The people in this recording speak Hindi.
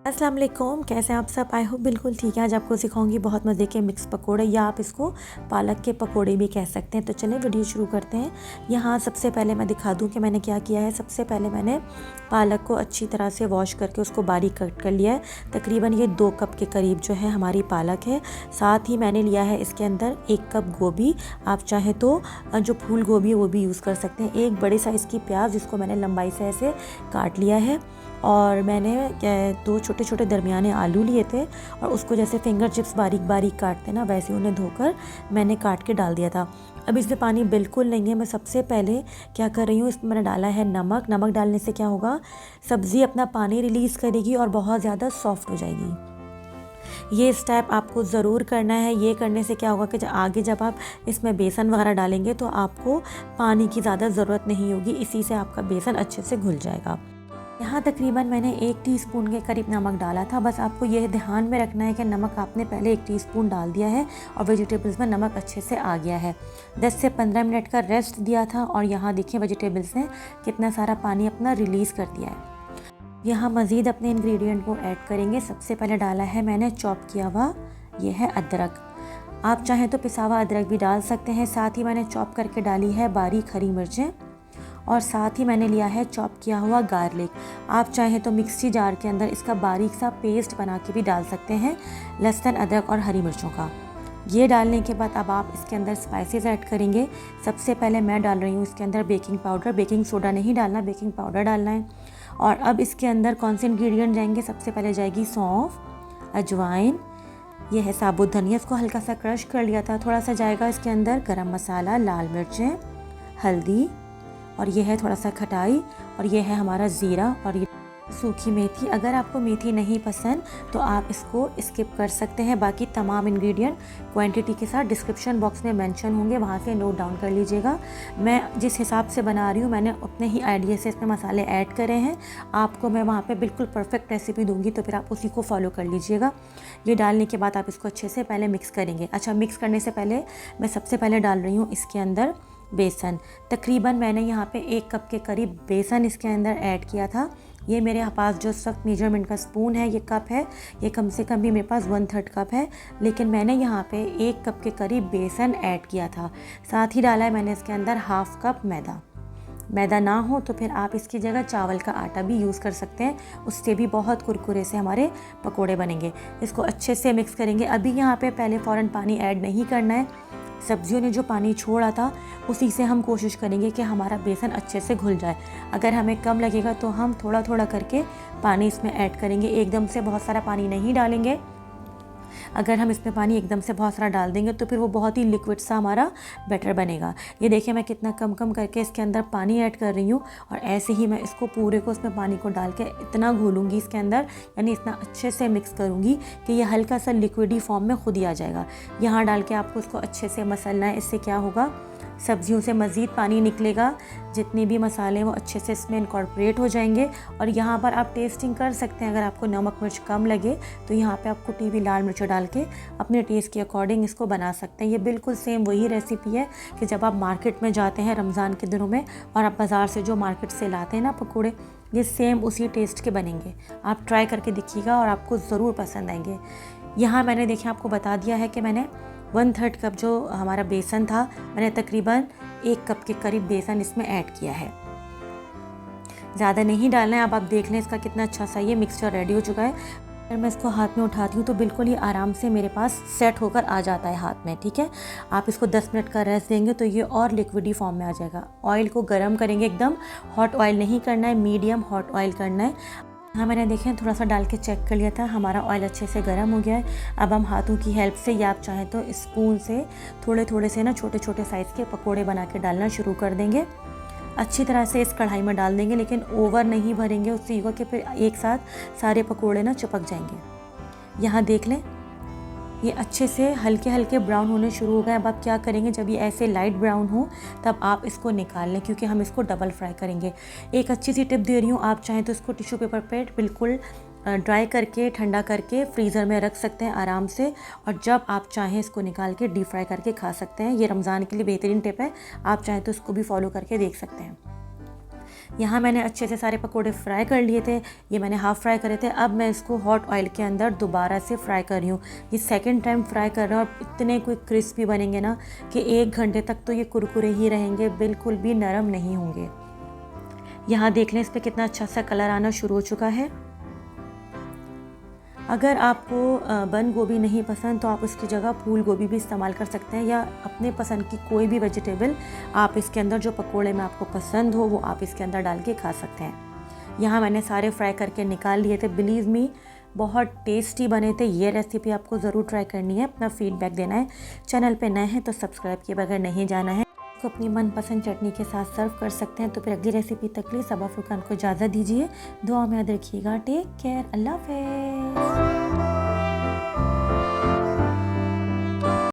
अस्सलाम वालेकुम, कैसे हैं आप सब। आई होप बिल्कुल ठीक है। आज आपको सिखाऊंगी बहुत मज़े के मिक्स पकोड़े, या आप इसको पालक के पकोड़े भी कह सकते हैं। तो चलें वीडियो शुरू करते हैं। यहाँ सबसे पहले मैं दिखा दूँ कि मैंने क्या किया है। सबसे पहले मैंने पालक को अच्छी तरह से वॉश करके उसको बारीक कट कर लिया है। तकरीबन ये 2 कप के करीब जो है हमारी पालक है। साथ ही मैंने लिया है इसके अंदर 1 कप गोभी। आप चाहें तो जो फूल गोभी है वो भी यूज़ कर सकते हैं। एक बड़े साइज़ की प्याज जिसको मैंने लंबाई से ऐसे काट लिया है। और मैंने 2 छोटे छोटे दरमियाने आलू लिए थे और उसको जैसे फिंगर चिप्स बारीक बारीक काटते ना, वैसे उन्हें धोकर मैंने काट के डाल दिया था। अब इसमें पानी बिल्कुल नहीं है। मैं सबसे पहले क्या कर रही हूँ, इसमें मैंने डाला है नमक। नमक डालने से क्या होगा, सब्ज़ी अपना पानी रिलीज़ करेगी और बहुत ज़्यादा सॉफ्ट हो जाएगी। ये स्टेप आपको ज़रूर करना है। ये करने से क्या होगा कि आगे जब आप इसमें बेसन वगैरह डालेंगे तो आपको पानी की ज़्यादा ज़रूरत नहीं होगी। इसी से आपका बेसन अच्छे से घुल जाएगा। यहाँ तकरीबन मैंने 1 टीस्पून के करीब नमक डाला था। बस आपको यह ध्यान में रखना है कि नमक आपने पहले 1 टीस्पून डाल दिया है और वेजिटेबल्स में नमक अच्छे से आ गया है। 10 से 15 मिनट का रेस्ट दिया था और यहाँ देखिए वेजिटेबल्स ने कितना सारा पानी अपना रिलीज़ कर दिया है। यहाँ मज़ीद अपने इंग्रेडिएंट को ऐड करेंगे। सबसे पहले डाला है मैंने चॉप किया हुआ, ये है अदरक। आप चाहें तो पिसा हुआ अदरक भी डाल सकते हैं। साथ ही मैंने चॉप करके डाली है बारीक हरी मिर्चें और साथ ही मैंने लिया है चॉप किया हुआ गार्लिक। आप चाहें तो मिक्सी जार के अंदर इसका बारीक सा पेस्ट बना के भी डाल सकते हैं, लहसुन अदरक और हरी मिर्चों का। ये डालने के बाद अब आप इसके अंदर स्पाइसेस ऐड करेंगे। सबसे पहले मैं डाल रही हूँ इसके अंदर बेकिंग पाउडर। बेकिंग सोडा नहीं डालना, बेकिंग पाउडर डालना है। और अब इसके अंदर कौन से इंग्रेडिएंट जाएंगे, सबसे पहले जाएगी सौंफ, अजवाइन, ये है साबुत धनिया, इसको हल्का सा क्रश कर लिया था। थोड़ा सा जाएगा इसके अंदर गरम मसाला, लाल मिर्चें, हल्दी, और ये है थोड़ा सा खटाई, और ये है हमारा ज़ीरा, और ये सूखी मेथी। अगर आपको मेथी नहीं पसंद तो आप इसको स्किप कर सकते हैं। बाकी तमाम इंग्रेडिएंट क्वांटिटी के साथ डिस्क्रिप्शन बॉक्स में मेंशन होंगे, वहाँ से नोट डाउन कर लीजिएगा। मैं जिस हिसाब से बना रही हूँ मैंने अपने ही आइडिया से इसमें मसाले ऐड करे हैं। आपको मैं वहाँ पे बिल्कुल परफेक्ट रेसिपी दूँगी, तो फिर आप उसी को फॉलो कर लीजिएगा। ये डालने के बाद आप इसको अच्छे से पहले मिक्स करेंगे। अच्छा, मिक्स करने से पहले मैं सबसे पहले डाल रही हूँ इसके अंदर बेसन। तकरीबन मैंने यहाँ पे 1 कप के करीब बेसन इसके अंदर ऐड किया था। ये मेरे पास जो सख्त मेजरमेंट का स्पून है, ये कप है, ये कम से कम भी मेरे पास 1/3 कप है, लेकिन मैंने यहाँ पे 1 कप के करीब बेसन ऐड किया था। साथ ही डाला है मैंने इसके अंदर 1/2 कप मैदा। मैदा ना हो तो फिर आप इसकी जगह चावल का आटा भी यूज़ कर सकते हैं, उससे भी बहुत कुरकुरे से हमारे पकोड़े बनेंगे। इसको अच्छे से मिक्स करेंगे। अभी यहाँ पे पहले फ़ौरन पानी ऐड नहीं करना है। सब्जियों ने जो पानी छोड़ा था उसी से हम कोशिश करेंगे कि हमारा बेसन अच्छे से घुल जाए। अगर हमें कम लगेगा तो हम थोड़ा थोड़ा करके पानी इसमें ऐड करेंगे, एकदम से बहुत सारा पानी नहीं डालेंगे। अगर हम इसमें पानी एकदम से बहुत सारा डाल देंगे तो फिर वो बहुत ही लिक्विड सा हमारा बैटर बनेगा। ये देखिए मैं कितना कम कम करके इसके अंदर पानी ऐड कर रही हूँ, और ऐसे ही मैं इसको पूरे को इसमें पानी को डाल के इतना घोलूँगी इसके अंदर, यानी इतना अच्छे से मिक्स करूँगी कि ये हल्का सा लिक्विडी फॉर्म में खुद ही आ जाएगा। यहाँ डाल के आपको इसको अच्छे से मसलना है। इससे क्या होगा, सब्जियों से मज़ीद पानी निकलेगा, जितने भी मसाले हैं वो अच्छे से इसमें इनकॉर्पोरेट हो जाएंगे। और यहाँ पर आप टेस्टिंग कर सकते हैं। अगर आपको नमक मिर्च कम लगे तो यहाँ पे आप कुटी हुई लाल मिर्च डाल के अपने टेस्ट के अकॉर्डिंग इसको बना सकते हैं। ये बिल्कुल सेम वही रेसिपी है कि जब आप मार्केट में जाते हैं रमज़ान के दिनों में और आप बाज़ार से जो मार्केट से लाते हैं ना पकौड़े, ये सेम उसी टेस्ट के बनेंगे। आप ट्राई करके देखिएगा और आपको ज़रूर पसंद आएंगे। यहाँ मैंने देखिए आपको बता दिया है कि मैंने 1/3 कप जो हमारा बेसन था, मैंने तकरीबन 1 कप के करीब बेसन इसमें ऐड किया है। ज़्यादा नहीं डालना है। अब आप देख लें इसका कितना अच्छा सा ये मिक्सचर रेडी हो चुका है। अगर मैं इसको हाथ में उठाती हूँ तो बिल्कुल ही आराम से मेरे पास सेट होकर आ जाता है हाथ में। ठीक है, आप इसको 10 मिनट का रेस्ट देंगे तो ये और लिक्विडी फॉर्म में आ जाएगा। ऑयल को गर्म करेंगे, एकदम हॉट ऑयल नहीं करना है, मीडियम हॉट ऑयल करना है। हाँ, मैंने देखें थोड़ा सा डाल के चेक कर लिया था, हमारा ऑयल अच्छे से गर्म हो गया है। अब हम हाथों की हेल्प से या आप चाहें तो स्पून से थोड़े थोड़े से ना छोटे छोटे साइज़ के पकोड़े बना के डालना शुरू कर देंगे। अच्छी तरह से इस कढ़ाई में डाल देंगे, लेकिन ओवर नहीं भरेंगे, उससे ये होगा कि फिर एक साथ सारे पकोड़े ना चिपक जाएंगे। यहाँ देख लें ये अच्छे से हल्के हल्के ब्राउन होने शुरू हो गए। अब आप क्या करेंगे, जब ये ऐसे लाइट ब्राउन हो तब आप इसको निकाल लें, क्योंकि हम इसको डबल फ्राई करेंगे। एक अच्छी सी टिप दे रही हूँ, आप चाहें तो इसको टिश्यू पेपर पे बिल्कुल ड्राई करके ठंडा करके फ्रीज़र में रख सकते हैं आराम से, और जब आप चाहें इसको निकाल के डीप फ्राई करके खा सकते हैं। ये रमज़ान के लिए बेहतरीन टिप है, आप चाहें तो इसको भी फॉलो करके देख सकते हैं। यहाँ मैंने अच्छे से सारे पकोड़े फ्राई कर लिए थे, ये मैंने हाफ़ फ्राई करे थे। अब मैं इसको हॉट ऑयल के अंदर दोबारा से फ्राई कर रही हूँ। ये सेकंड टाइम फ्राई कर रहा हूँ और इतने कोई क्रिस्पी बनेंगे ना कि 1 घंटे तक तो ये कुरकुरे ही रहेंगे, बिल्कुल भी नरम नहीं होंगे। यहाँ देख लें इस पर कितना अच्छा सा कलर आना शुरू हो चुका है। अगर आपको बंद गोभी नहीं पसंद तो आप उसकी जगह फूल गोभी भी इस्तेमाल कर सकते हैं, या अपने पसंद की कोई भी वेजिटेबल आप इसके अंदर जो पकोड़े में आपको पसंद हो वो आप इसके अंदर डाल के खा सकते हैं। यहाँ मैंने सारे फ्राई करके निकाल लिए थे। बिलीव मी बहुत टेस्टी बने थे। ये रेसिपी आपको ज़रूर ट्राई करनी है, अपना फीडबैक देना है। चैनल पे नए हैं तो सब्सक्राइब किए बगैर नहीं जाना है। को अपनी मनपसंद चटनी के साथ सर्व कर सकते हैं। तो फिर अगली रेसिपी तक लिए सबा फुरकान को इजाज़त दीजिए। दुआ में याद रखिएगा। Take care. अल्लाह हाफ़िज़।